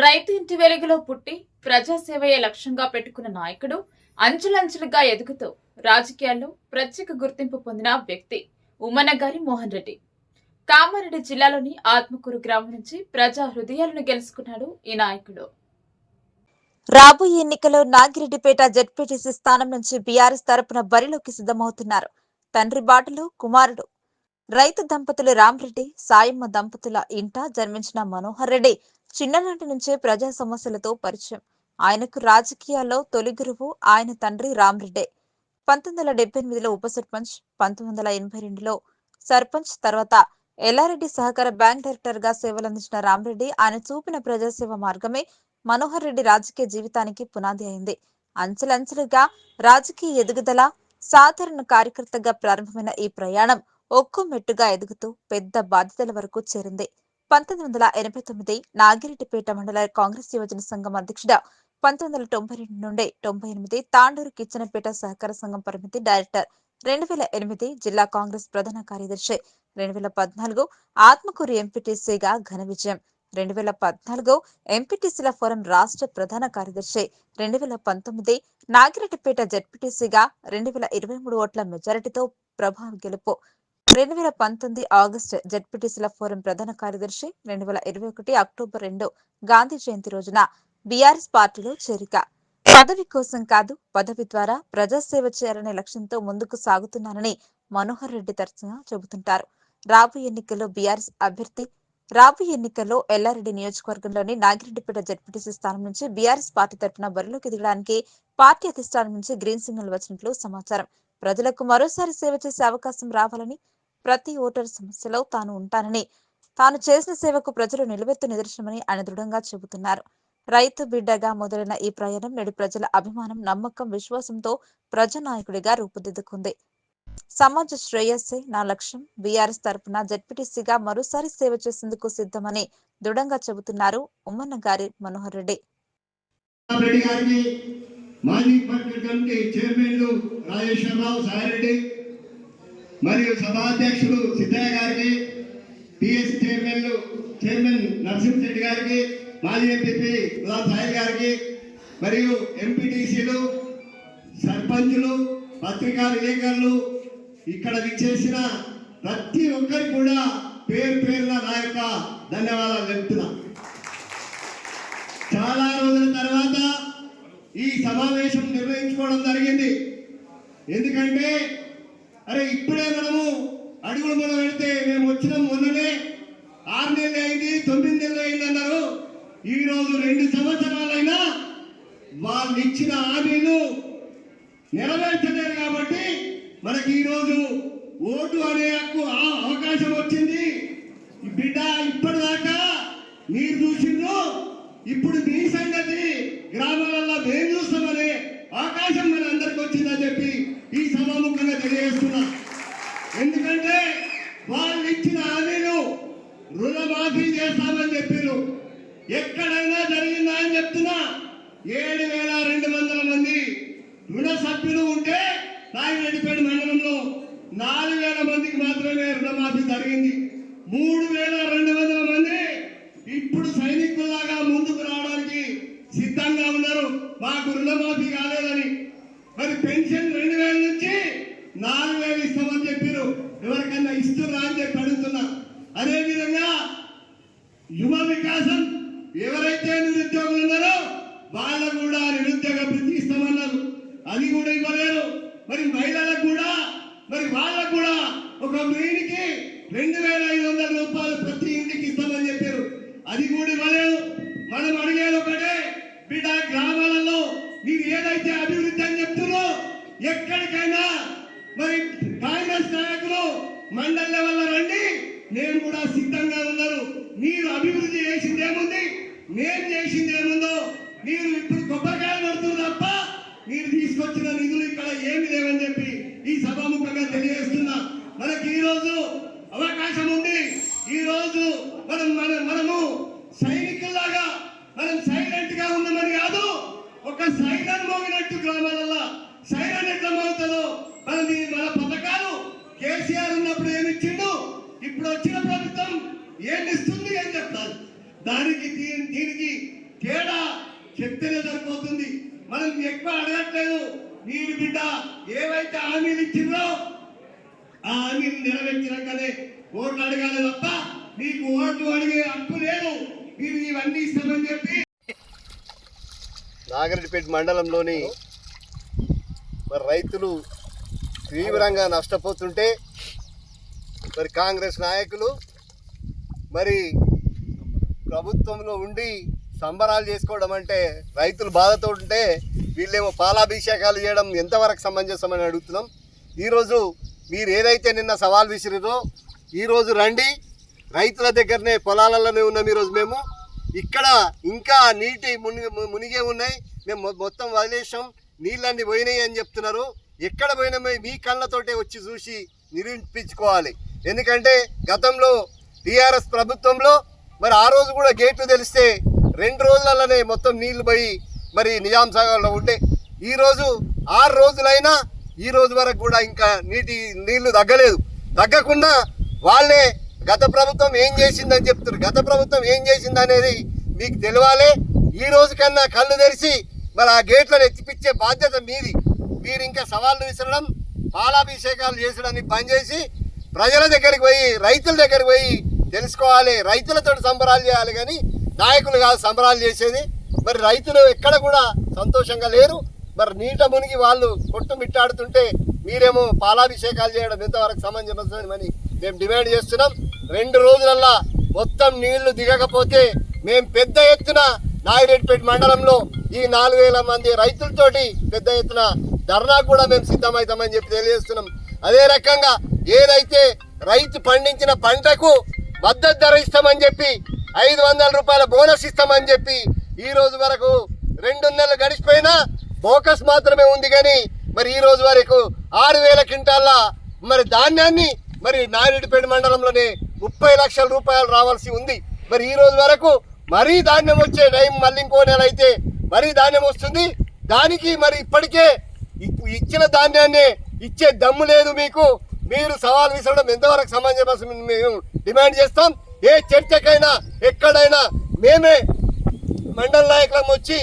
రైతు ఇంటి వెలుగులో పుట్టి ప్రజాసేవయే లక్ష్యంగా పెట్టుకున్న నాయకుడు అంచెలంచెలుగా ఎదుగుతూ రాజకీయాల్లో ప్రత్యేక గుర్తింపు పొందిన వ్యక్తి ఉమ్మనగారి మోహన్ రెడ్డి. కామారెడ్డి జిల్లాలోని ఆత్మకూరు గ్రామం నుంచి ప్రజా హృదయాలను గెలుచుకున్నాడు ఈ నాయకుడు. రాబోయే ఎన్నికల్లో నాగిరెడ్డిపేట జెడ్పీటీసీ స్థానం నుంచి బీఆర్ఎస్ తరపున బరిలోకి సిద్ధమవుతున్నారు. తండ్రి బాటలో కుమారుడు రైతు దంపతులు రామరెడ్డి, సాయమ్మ దంపతుల ఇంట జన్మించిన మనోహర్ రెడ్డి చిన్ననాటి నుంచే ప్రజా సమస్యలతో పరిచయం. ఆయనకు రాజకీయాల్లో తొలి గురువు ఆయన తండ్రి రామరెడ్డే. 1978లో ఉప సర్పంచ్, 1982లో సర్పంచ్, తర్వాత ఎల్లారెడ్డి సహకార బ్యాంక్ డైరెక్టర్ గా సేవలందించిన రామరెడ్డి ఆయన చూపిన ప్రజాసేవ మార్గమే మనోహర్ రెడ్డి రాజకీయ జీవితానికి పునాది అయింది. అంచెలంచెలుగా రాజకీయ ఎదుగుదల, సాధారణ కార్యకర్తగా ప్రారంభమైన ఈ ప్రయాణం ఒక్కో మెట్టుగా ఎదుగుతూ పెద్ద బాధ్యతల వరకు చేరింది. 1989 నాగిరెడ్డిపేట మండల కాంగ్రెస్ యువజన సంఘం అధ్యక్షుడు, 1992 నుండి 98 తాండూరు కిచ్చనపేట సహకార సంఘం పరిమితి డైరెక్టర్, 2008 జిల్లా కాంగ్రెస్ ప్రధాన కార్యదర్శి, 2014 ఆత్మకూరు ఎంపీటీసీగా ఘన విజయం, 2014 ఎంపీటీసీల ఫోరం రాష్ట్ర ప్రధాన కార్యదర్శి, 2019 నాగిరెడ్డిపేట జెడ్పీటీసీగా 2023 ఓట్ల మెజారిటీతో ప్రభావ గెలుపు, 2019 ఆగస్టు జెడ్పీటీసీల ఫోరం ప్రధాన కార్యదర్శి, 2021 అక్టోబర్ 2 గాంధీ జయంతి రోజున బీఆర్ఎస్ పార్టీలో చేరిక. పదవి కోసం కాదు, పదవి ద్వారా ప్రజాసేవ చేయాలనే లక్ష్యంతో ముందుకు సాగుతున్నానని మనోహర్ రెడ్డి తరచుగా చెబుతుంటారు. రాబోయే ఎన్నికల్లో బీఆర్ఎస్ అభ్యర్థి రాబోయే ఎన్నికల్లో ఎల్లారెడ్డి నియోజకవర్గంలోని నాగిరెడ్డిపేట జెడ్పీటీసీ స్థానం నుంచి బీఆర్ఎస్ పార్టీ తరఫున బరిలోకి దిగడానికి పార్టీ అధిష్టానం నుంచి గ్రీన్ సిగ్నల్ వచ్చినట్లు సమాచారం. ప్రజలకు మరోసారి సేవ చేసే అవకాశం రావాలని, ప్రతి ఓటరు సమస్యలో తాను ఉంటానని, తాను చేసిన సేవకు ప్రజలు నిలువెత్తు నిదర్శనమని ఆయన దృఢంగా చెబుతున్నారు. రైతు బిడ్డగా మొదలైన ఈ ప్రయాణం నేడు ప్రజల అభిమానం, నమ్మకం, విశ్వాసంతో ప్రజానాయకుడిగా రూపుదిద్దుకుంది. సమాజ శ్రేయస్సే నా లక్ష్యం. బీఆర్ఎస్ తరపున జెడ్పీటీసీగా మరోసారి సేవ చేసేందుకు సిద్ధమని దృఢంగా చెబుతున్నారు ఉమ్మనగారి మనోహర్ రెడ్డి. మాజీ మార్కెట్ కమిటీ చైర్మన్లు రాజేశ్వరరావు, సాయిరెడ్డి మరియు సభాధ్యక్షులు సిద్ధయ్య గారికి, టిఎస్ చైర్మన్ నరసింహరెడ్డి గారికి, మాజీ ఎంపీపీ గులాబ్ సాయి గారికి, మరియు ఎంపీటీసీలు, సర్పంచులు, పత్రికా విలేకరులు, ఇక్కడ విచ్చేసిన ప్రతి ఒక్కరికి కూడా పేరు పేరున నా యొక్క ధన్యవాదాలు చెప్తున్నా. చాలా రోజుల తర్వాత ఈ సమావేశం నిర్వహించుకోవడం జరిగింది. ఎందుకంటే ఇప్పుడే మనము అడుగులు మొదలు పెడితే మేము వచ్చిన మొన్ననే 6 నెలలు అయింది, 9 నెలలు అయింది అన్నారు. ఈరోజు 2 సంవత్సరాలైనా వాళ్ళు ఇచ్చిన హామీలు నెరవేర్చలేరు. కాబట్టి మనకి ఈరోజు ఓటు అనే హక్కు అవకాశం వచ్చింది. బిడ్డ ఇప్పటిదాకా మీరు చూసిండ్రు, ఇప్పుడు మీ సంగతి గ్రామాలలో మేము చూస్తామనే అవకాశం మన అందరికి వచ్చిందని చెప్పి ఈ సభాముఖంగా తెలియజేస్తున్నా. ఎందుకంటే వాళ్ళు ఇచ్చిన హామీలు రుణమాఫీ చేస్తామని చెప్పారు. ఎక్కడైనా జరిగిందా అని చెప్తున్నా. 7,200 మంది రుణ సభ్యులు ఉంటే నాగిరెడ్డిపేట మండలంలో 4,000 మందికి మాత్రమే రుణమాఫీ జరిగింది. 3,200 మంది ఇప్పుడు సైనికుల్లాగా ముందుకు రావడానికి సిద్ధంగా ఉన్నారు. మాకు రుణమాఫీ కాలేదని. మరి పెన్షన్ 2,000 నుంచి 4,000 ఇస్తామని చెప్పారు. ఎవరికన్నా ఇస్తున్నా అని చెప్పి అడుగుతున్నా. అదేవిధంగా యువ వికాసం, ఎవరైతే నిరుద్యోగులు ఉన్నారో వాళ్ళకు కూడా నిరుద్యోగ వృత్తి ఇస్తామన్నారు. అది కూడా ఇవ్వలేరు. మరి మహిళలకు కూడా వాళ్ళకు కూడా ఒక గృహిణికి 2,500 రూపాయలు ప్రతి ఇంటికి ఇస్తామని చెప్పారు. అది కూడా ఇవ్వలేదు. మనం అడిగేది ఒకటే, బిడ్డ గ్రామాలలో మీరు ఏదైతే అభివృద్ధి అని చెప్తున్నారో ఎక్కడికైనా మరి కాంగ్రెస్ నాయకులు మండల లెవెల్లో రండి, నేను కూడా సిద్ధంగా ఉన్నారు. మీరు అభివృద్ధి చేసింది ఏముంది, నేను చేసింది ఏముందో మీరు ఇప్పుడు కొబ్బరికాయలు పడుతున్నారు తప్ప మీరు తీసుకొచ్చిన నిధులు ఇక్కడ ఏమి లేవని చెప్పి ఈ సభాముఖంగా తెలియజేస్తున్నా. మనకి ఈరోజు అవకాశం ఉంది. ఈరోజు మనము సైనికుల్లాగా మనం సైలెంట్ గా ఉన్నామని కాదు, ఒక సైరన్ మోగినట్టు గ్రామాలలో సైరన్ ఎట్లా మోగుతుందో మన పథకాలు కేసీఆర్ ఉన్నప్పుడు ఏమి ఇచ్చిండు, ఇప్పుడు వచ్చిన ప్రభుత్వం ఏమి ఇస్తుంది అని చెప్తారు. దానికి దీనికి తేడా చెప్తేనే సరిపోతుంది. మనం ఎక్కువ అడగట్లేదు. మీరు బిడ్డ ఏవైతే హామీలు ఇచ్చిందో ఆ హామీలు నెరవేర్చినాకనే ఓట్లు అడగాలి తప్ప మీకు ఓట్లు అడిగే హక్కు లేదు. మీరు ఇవన్నీ ఇస్తామని చెప్పి నాగిరెడ్డిపేట మండలంలోని మరి రైతులు తీవ్రంగా నష్టపోతుంటే మరి కాంగ్రెస్ నాయకులు మరి ప్రభుత్వంలో ఉండి సంబరాలు చేసుకోవడం అంటే రైతులు బాధతో ఉంటే వీళ్ళేమో పాలాభిషేకాలు చేయడం ఎంతవరకు సమంజసమని అడుగుతున్నాం. ఈరోజు మీరు ఏదైతే నిన్న సవాల్ విసిరిరో ఈరోజు రండి, రైతుల దగ్గరనే పొలాలలోనే ఉన్నాం. ఈరోజు మేము ఇక్కడ ఇంకా నీటి మునిగే ఉన్నాయి, మేము మొత్తం వదిలేసాం, నీళ్ళన్నీ పోయినాయి అని చెప్తున్నారు. ఎక్కడ పోయినామో మీ కళ్ళతోటే వచ్చి చూసి నిరూపించుకోవాలి. ఎందుకంటే గతంలో టీఆర్ఎస్ ప్రభుత్వంలో మరి ఆ రోజు కూడా గేట్లు తెలిస్తే 2 రోజులలోనే మొత్తం నీళ్లు పోయి మరి నిజాం సాగర్లో ఉండే. ఈరోజు 6 రోజులైనా ఈ రోజు వరకు కూడా ఇంకా నీళ్లు తగ్గకుండా వాళ్ళే గత ప్రభుత్వం ఏం చేసిందని చెప్తున్నారు. గత ప్రభుత్వం ఏం చేసింది అనేది మీకు తెలియాలి. ఈ రోజు కన్నా కళ్ళు తెరిచి మరి ఆ గేట్లను ఎత్తిపించే బాధ్యత మీది. మీరు ఇంకా సవాళ్ళు విసరడం, పాలాభిషేకాలు చేసడాన్ని బంద్ చేసి ప్రజల దగ్గరికి పోయి రైతుల దగ్గరికి పోయి తెలుసుకోవాలి. రైతులతో సంబరాలు చేయాలి కానీ నాయకులు కాదు సంబరాలు చేసేది. మరి రైతులు ఎక్కడ కూడా సంతోషంగా లేరు. మరి నీట మునిగి వాళ్ళు కొట్టుమిట్టాడుతుంటే మీరేమో పాలాభిషేకాలు చేయడం ఎంతవరకు సమంజసమని మేము డిమాండ్ చేస్తున్నాం. 2 రోజులల్లా మొత్తం నీళ్లు దిగకపోతే మేము పెద్ద ఎత్తున నాగిరెడ్డిపేట మండలంలో ఈ 4000 మంది రైతులతోటి పెద్ద ఎత్తున ధర్నా కూడా మేము సిద్ధమవుతామని చెప్పి తెలియజేస్తున్నాం. అదే రకంగా ఏదైతే రైతు పండించిన పంటకు మద్దతు ధర ఇస్తామని చెప్పి 500 రూపాయల బోనస్ ఇస్తామని చెప్పి ఈ రోజు వరకు 2 నెలలు గడిచిపోయినా బోకస్ మాత్రమే ఉంది. కానీ మరి ఈ రోజు వరకు 6000 క్వింటాల మరి ధాన్యాన్ని మరి నాగిరెడ్డిపేట మండలంలోనే 30 లక్షల రూపాయలు రావాల్సి ఉంది. మరి ఈ రోజు వరకు మరీ ధాన్యం వచ్చే టైం మళ్ళీ ఇంకో నెల అయితే మరీ ధాన్యం వస్తుంది. దానికి మరి ఇప్పటికే ఇచ్చిన ధాన్యాన్ని ఇచ్చే దమ్ము లేదు మీకు. మీరు సవాల్ విసరడం ఎంతవరకు సమంజసం మేము డిమాండ్ చేస్తాం. ఏ చర్చకైనా ఎక్కడైనా మేమే మండల నాయకులం వచ్చి